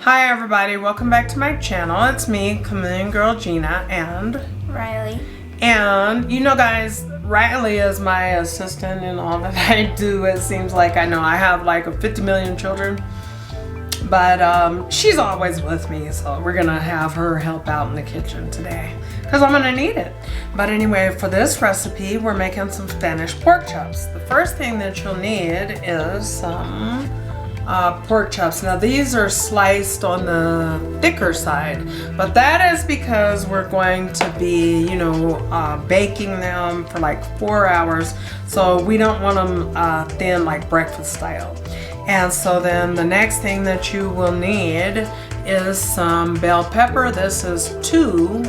Hi everybody, welcome back to my channel. It's me, Chameleon Girl Gina, and Riley. And you know guys, Riley is my assistant in all that I do. It seems like I know I have like 50 million children, but she's always with me, so we're gonna have her help out in the kitchen today because I'm gonna need it. But anyway, for this recipe, we're making some Spanish pork chops. The first thing that you'll need is some pork chops. Now these are sliced on the thicker side, but that is because we're going to be, baking them for like 4 hours. So we don't want them thin like breakfast style. And so then the next thing that you will need is some bell pepper. This is 2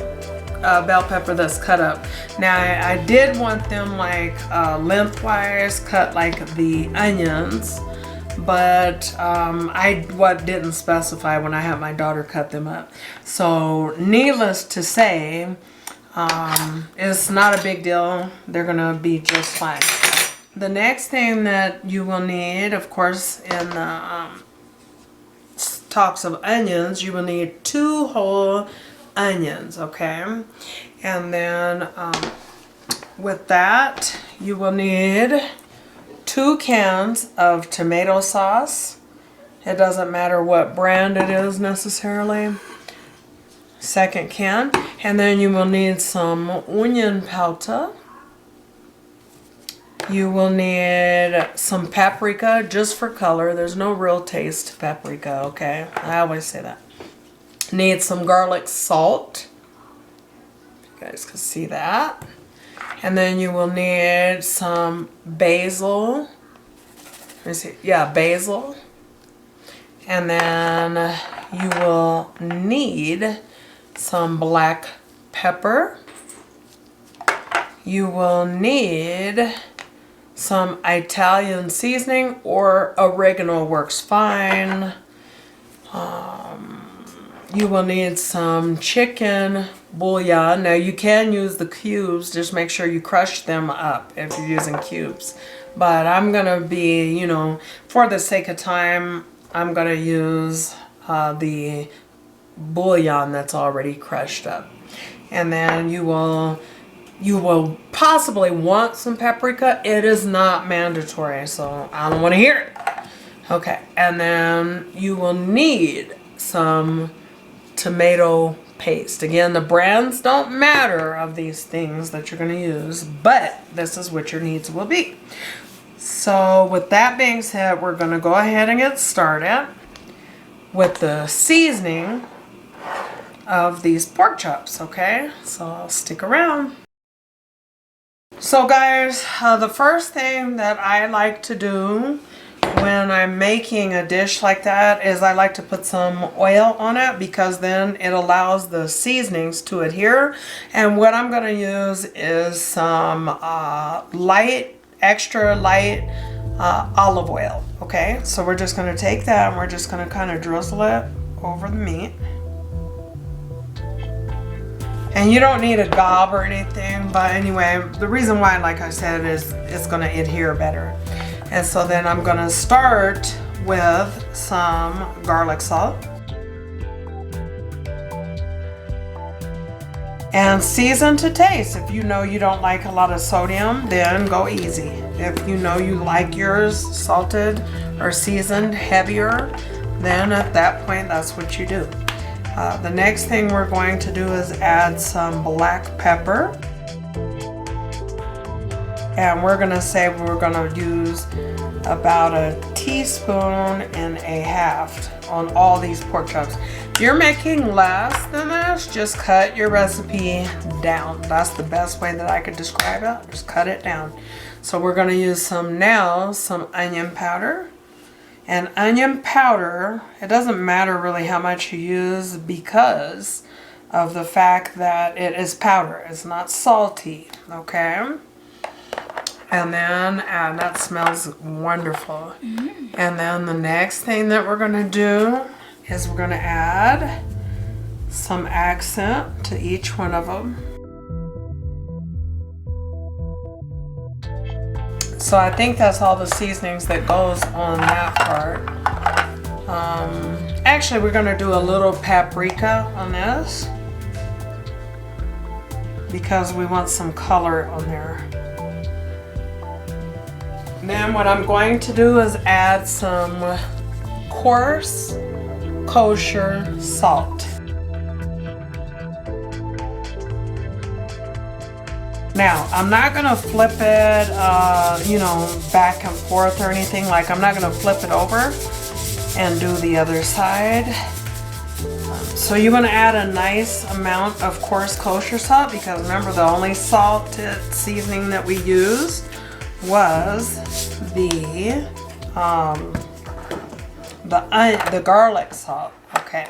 bell pepper that's cut up. Now I did want them like lengthwise cut like the onions, but I didn't specify when I had my daughter cut them up. So needless to say, it's not a big deal. They're gonna be just fine. The next thing that you will need, of course, in the talks of onions, you will need 2 whole onions, okay? And then with that, you will need 2 cans of tomato sauce. It doesn't matter what brand it is necessarily. Second can. And then you will need some onion powder. You will need some paprika just for color. There's no real taste to paprika, okay? I always say that. Need some garlic salt. You guys can see that. And then you will need some basil. Let me see. Yeah, basil. And then you will need some black pepper. You will need some Italian seasoning, or oregano works fine. You will need some chicken bouillon. Now you can use the cubes, just make sure you crush them up if you're using cubes. But I'm gonna be, for the sake of time, I'm gonna use the bouillon that's already crushed up. And then you will possibly want some paprika. It is not mandatory, so I don't want to hear it. Okay, and then you will need some tomato paste. Again, the brands don't matter of these things that you're going to use, but this is what your needs will be. So with that being said, we're going to go ahead and get started with the seasoning of these pork chops, okay? So stick around. So guys, the first thing that I like to do when I'm making a dish like that is I like to put some oil on it, because then it allows the seasonings to adhere. And what I'm going to use is some extra light olive oil. Okay, so we're just going to take that and we're just going to kind of drizzle it over the meat. And you don't need a gob or anything, but anyway, the reason why, like I said, is it's going to adhere better. And so then I'm going to start with some garlic salt. And season to taste. If you know you don't like a lot of sodium, then go easy. If you know you like yours salted or seasoned heavier, then at that point, that's what you do. The next thing we're going to do is add some black pepper. And we're going to say we're going to use about 1.5 teaspoons on all these pork chops. If you're making less than this, just cut your recipe down. That's the best way that I could describe it. Just cut it down. So we're going to use some onion powder. And onion powder, it doesn't matter really how much you use because of the fact that it is powder. It's not salty, okay? And then, and that smells wonderful. And then the next thing that we're going to do is we're going to add some accent to each one of them. So I think that's all the seasonings that goes on that part. Actually, we're gonna do a little paprika on this because we want some color on there. Then what I'm going to do is add some coarse kosher salt. Now, I'm not gonna flip it, you know, back and forth or anything. Like, I'm not gonna flip it over and do the other side. So you want to add a nice amount of coarse kosher salt, because remember, the only salted seasoning that we used was the garlic salt. Okay.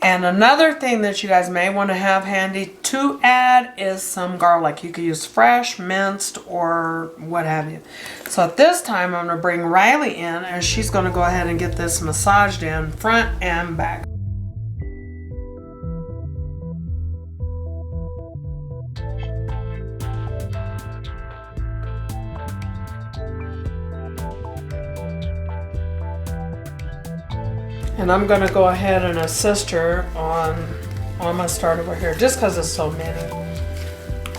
And another thing that you guys may want to have handy to add is some garlic. You could use fresh, minced, or what have you. So at this time, I'm going to bring Riley in, and she's going to go ahead and get this massaged in front and back. And I'm going to go ahead and assist her on, I'm going to start over here just because it's so many.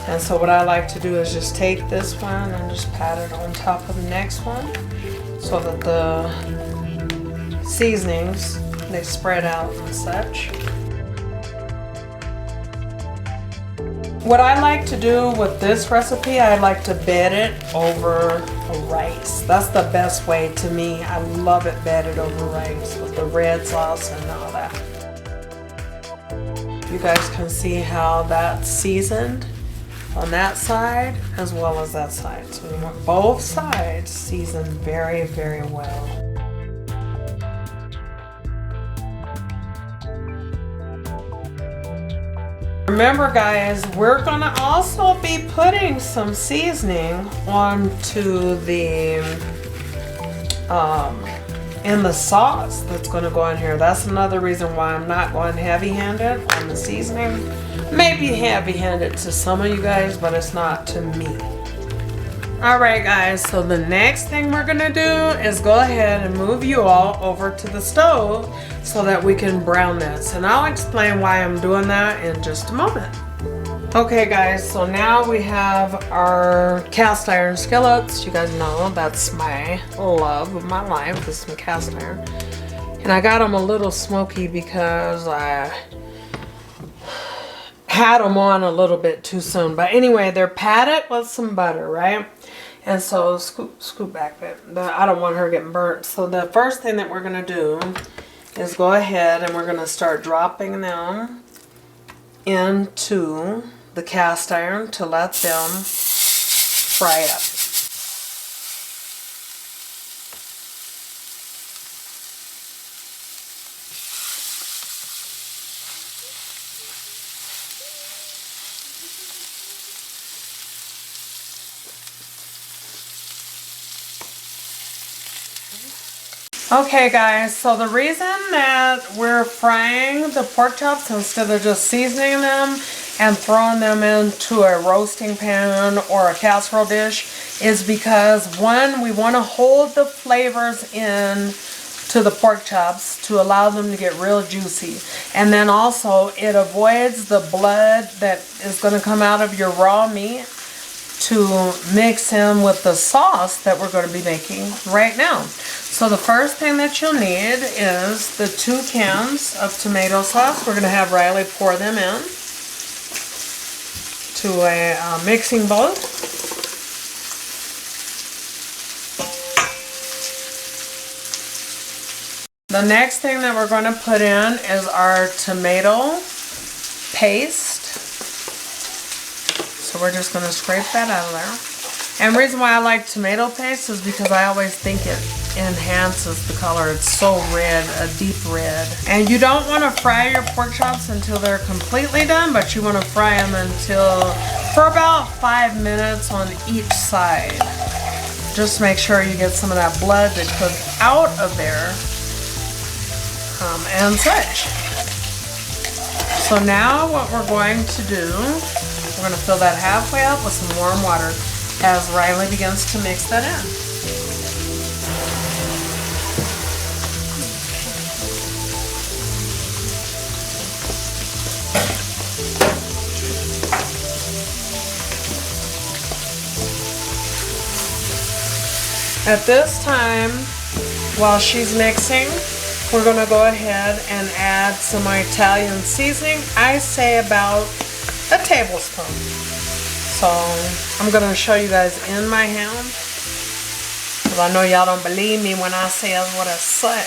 And so what I like to do is just take this one and just pat it on top of the next one so that the seasonings, they spread out and such. What I like to do with this recipe, I like to bed it over rice. That's the best way to me. I love it bedded over rice with the red sauce and all that. You guys can see how that's seasoned on that side as well as that side. So you want both sides seasoned very, very well. Remember guys, we're gonna also be putting some seasoning onto the in the sauce that's gonna go in here. That's another reason why I'm not going heavy-handed on the seasoning. Maybe heavy-handed to some of you guys, but it's not to me. Alright guys, so the next thing we're gonna do is go ahead and move you all over to the stove so that we can brown this. And I'll explain why I'm doing that in just a moment. Okay guys, so now we have our cast iron skillets. You guys know that's my love of my life, is some cast iron. And I got them a little smoky because I had them on a little bit too soon. But anyway, they're patted with some butter, right? And so scoop back a bit. I don't want her getting burnt. So the first thing that we're gonna do is go ahead and we're gonna start dropping them into the cast iron to let them fry up. Okay guys, so the reason that we're frying the pork chops instead of just seasoning them and throwing them into a roasting pan or a casserole dish is because, one, we want to hold the flavors in to the pork chops to allow them to get real juicy. And then also it avoids the blood that is going to come out of your raw meat to mix in with the sauce that we're going to be making right now. So the first thing that you'll need is the 2 cans of tomato sauce. We're going to have Riley pour them in to a mixing bowl. The next thing that we're going to put in is our tomato paste. So we're just going to scrape that out of there. And the reason why I like tomato paste is because I always think it enhances the color. It's so red, a deep red. And you don't want to fry your pork chops until they're completely done, but you want to fry them for about 5 minutes on each side. Just make sure you get some of that blood that comes out of there and such. So now what we're going to do, we're going to fill that halfway up with some warm water as Riley begins to mix that in. At this time, while she's mixing, we're going to go ahead and add some Italian seasoning. I say about a tablespoon. So I'm going to show you guys in my hand, because I know y'all don't believe me when I say what I say.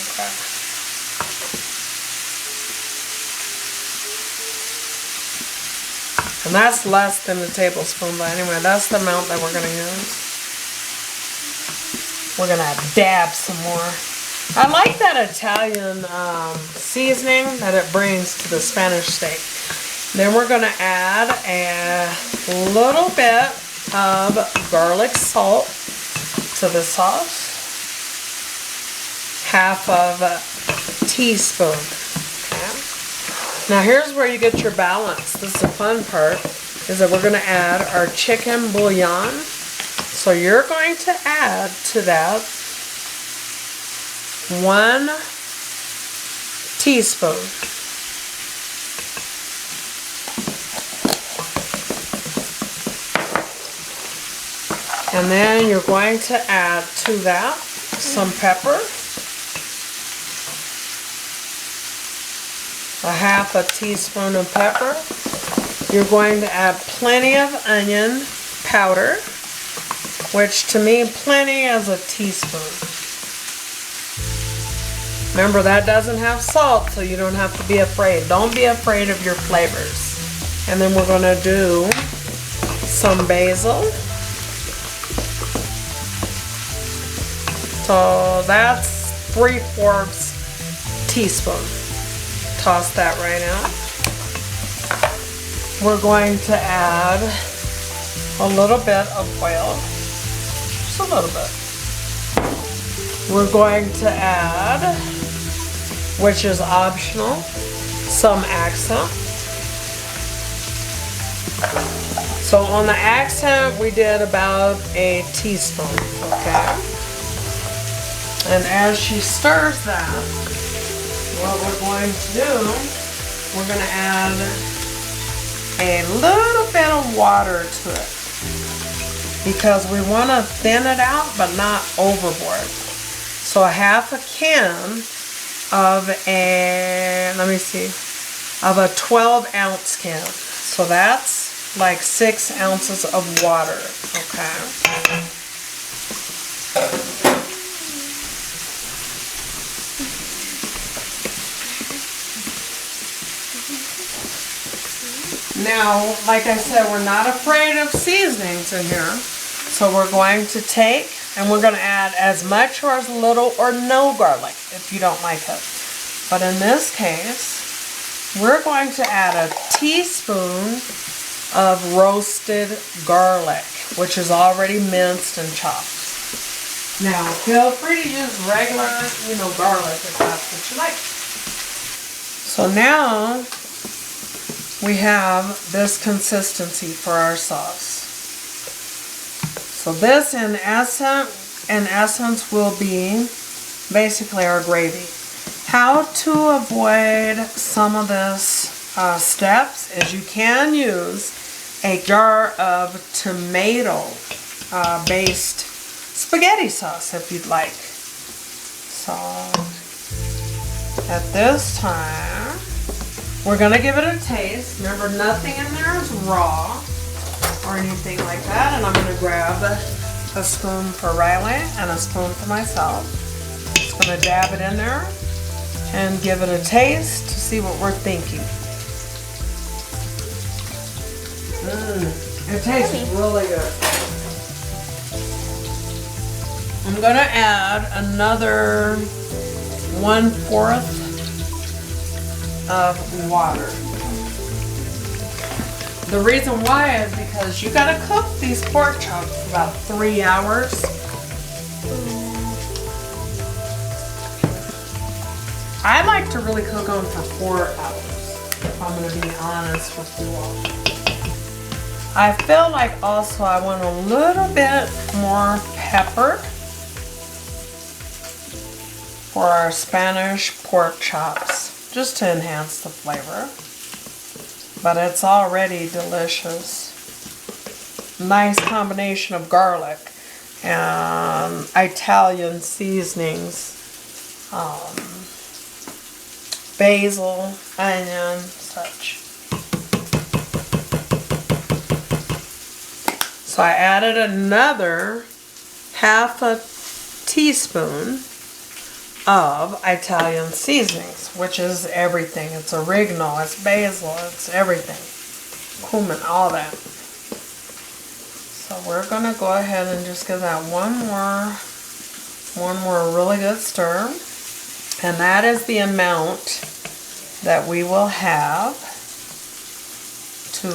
Okay. And that's less than a tablespoon, but anyway, that's the amount that we're going to use. We're going to dab some more. I like that Italian seasoning that it brings to the Spanish steak. Then we're going to add a little bit of garlic salt to the sauce. Half of a teaspoon. Okay. Now here's where you get your balance. This is the fun part, is that we're going to add our chicken bouillon. So you're going to add to that 1 teaspoon. And then you're going to add to that some pepper, a half a teaspoon of pepper. You're going to add plenty of onion powder, which to me, plenty is a teaspoon. Remember, that doesn't have salt, so you don't have to be afraid. Don't be afraid of your flavors. And then we're going to do some basil. So that's 3/4 teaspoon. Toss that right out. We're going to add a little bit of oil. Just a little bit. We're going to add, which is optional, some accent. So on the accent, we did about a teaspoon, okay? And as she stirs that, what we're going to do, we're going to add a little bit of water to it, because we want to thin it out, but not overboard. So a half a can of a, let me see, of a 12-ounce can. So that's like 6 ounces of water, okay? Now, like I said, we're not afraid of seasonings in here. So we're going to take, and we're going to add as much or as little or no garlic if you don't like it. But in this case, we're going to add a teaspoon of roasted garlic, which is already minced and chopped. Now, feel free to use regular, garlic if that's what you like. So now we have this consistency for our sauce. So this in essence will be basically our gravy. How to avoid some of this steps is you can use a jar of tomato based spaghetti sauce if you'd like. So at this time, we're going to give it a taste. Remember, nothing in there is raw or anything like that. And I'm going to grab a spoon for Riley and a spoon for myself. Just going to dab it in there and give it a taste to see what we're thinking. It tastes really good. I'm going to add another 1/4 of water. The reason why is because you gotta cook these pork chops for about 3 hours. I like to really cook them for 4 hours, if I'm gonna be honest with you all. I feel like also I want a little bit more pepper for our Spanish pork chops, just to enhance the flavor. But it's already delicious. Nice combination of garlic. and Italian seasonings, basil, onion, such. So I added another half a teaspoon of Italian seasonings, which is everything. It's oregano, it's basil, it's everything. Cumin, all that. So we're gonna go ahead and just give that one more really good stir. And that is the amount that we will have to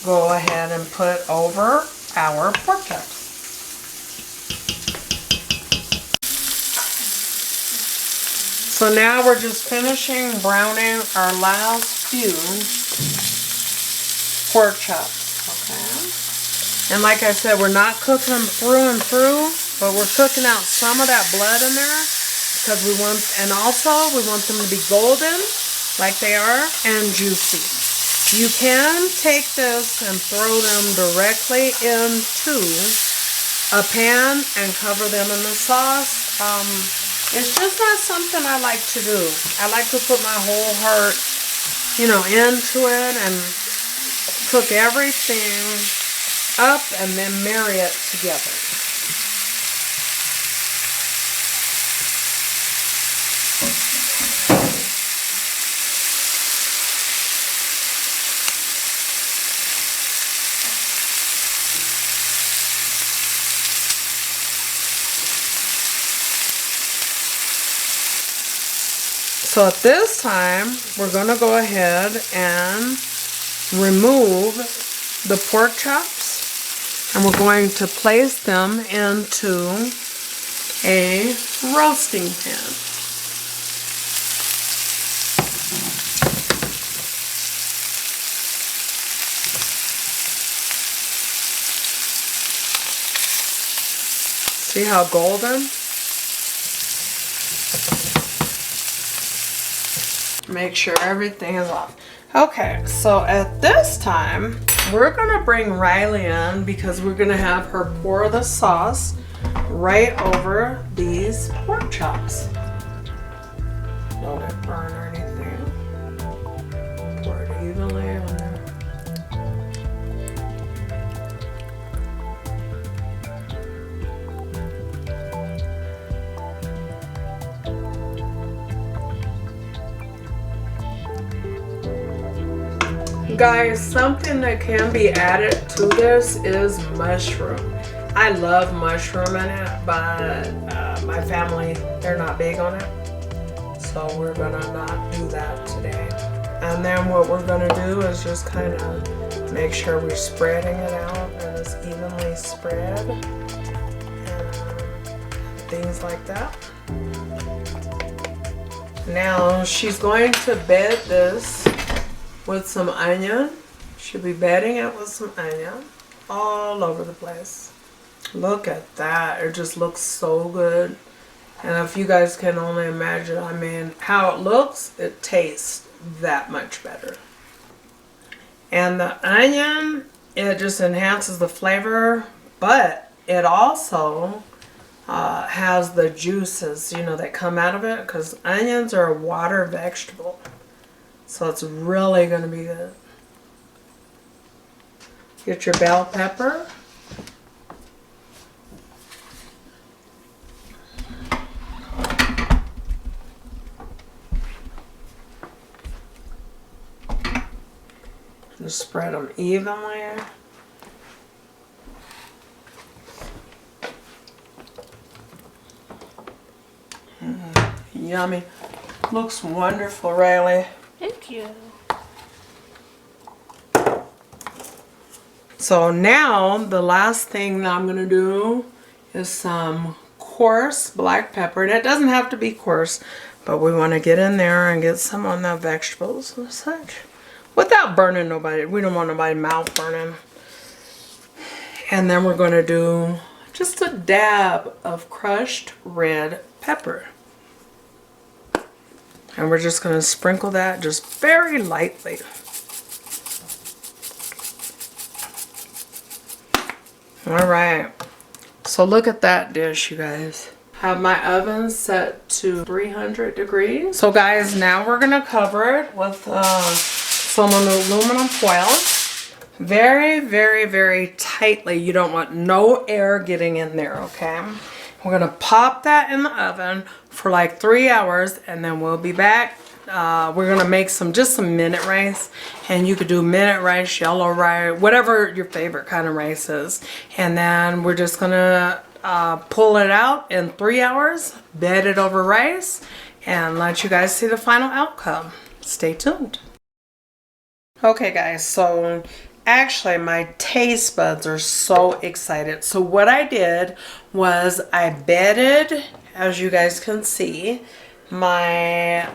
go ahead and put over our pork chops. So now we're just finishing browning our last few pork chops, okay? And like I said, we're not cooking them through and through, but we're cooking out some of that blood in there because we want, and also we want them to be golden like they are and juicy. You can take this and throw them directly into a pan and cover them in the sauce. It's just not something I like to do. I like to put my whole heart, you know, into it and cook everything up and then marry it together. So at this time, we're going to go ahead and remove the pork chops, and we're going to place them into a roasting pan. See how golden? Make sure everything is off. Okay, so at this time, we're gonna bring Riley in because we're gonna have her pour the sauce right over these pork chops. Don't let it burn or anything. Pour it evenly on there. Guys, something that can be added to this is mushroom. I love mushroom in it, but my family, they're not big on it. So we're gonna not do that today. And then what we're gonna do is just kind of make sure we're spreading it out and it's evenly spread. And things like that. Now she's going to bed this with some onion. She'll be bedding it with some onion all over the place. Look at that. It just looks so good. And if you guys can only imagine, I mean, how it looks, it tastes that much better. And the onion, it just enhances the flavor, but it also has the juices, you know, that come out of it, because onions are a water vegetable. So it's really going to be good. Get your bell pepper. Just spread them evenly. Yummy. Looks wonderful, Riley. Thank you. So now the last thing that I'm going to do is some coarse black pepper. And it doesn't have to be coarse, but we want to get in there and get some on the vegetables and such. Without burning nobody. We don't want nobody mouth burning. And then we're going to do just a dab of crushed red pepper. And we're just going to sprinkle that just very lightly. All right. So look at that dish, you guys. Have my oven set to 300 degrees. So guys, now we're gonna cover it with some aluminum foil. Very, very, very tightly. You don't want no air getting in there, okay? We're gonna pop that in the oven for like 3 hours, and then we'll be back. We're gonna make just some minute rice, and you could do minute rice, yellow rice, whatever your favorite kind of rice is. And then we're just gonna pull it out in 3 hours, bed it over rice, and let you guys see the final outcome. Stay tuned. Okay guys, so actually my taste buds are so excited. So what I did was I bedded, as you guys can see, my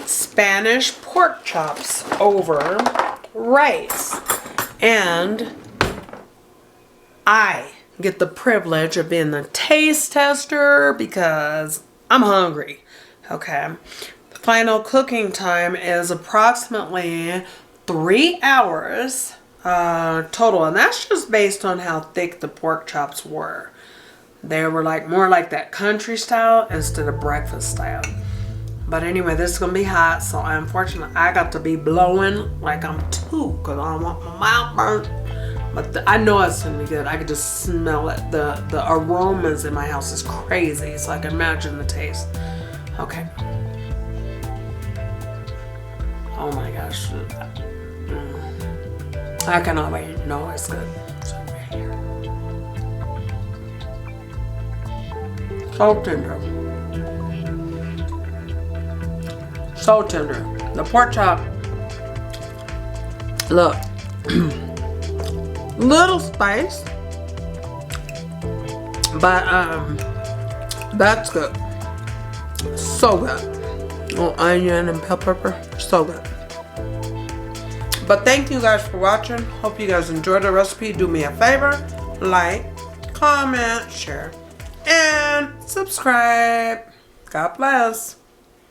Spanish pork chops over rice, and I get the privilege of being the taste tester because I'm hungry. Okay, the final cooking time is approximately 3 hours total, and that's just based on how thick the pork chops were. They were like more like that country style instead of breakfast style. But anyway, this is gonna be hot, so unfortunately I got to be blowing like I'm two because I don't want my mouth burnt. But I know it's gonna be good. I could just smell it. The aromas in my house is crazy, so I can imagine the taste. Okay. Oh my gosh. I cannot wait. No, it's good. So right here. So tender. So tender. The pork chop. Look. Little spice. But that's good. So good. Little onion and pepper. So good. But thank you guys for watching. Hope you guys enjoyed the recipe. Do me a favor. Like, comment, share, and subscribe. God bless.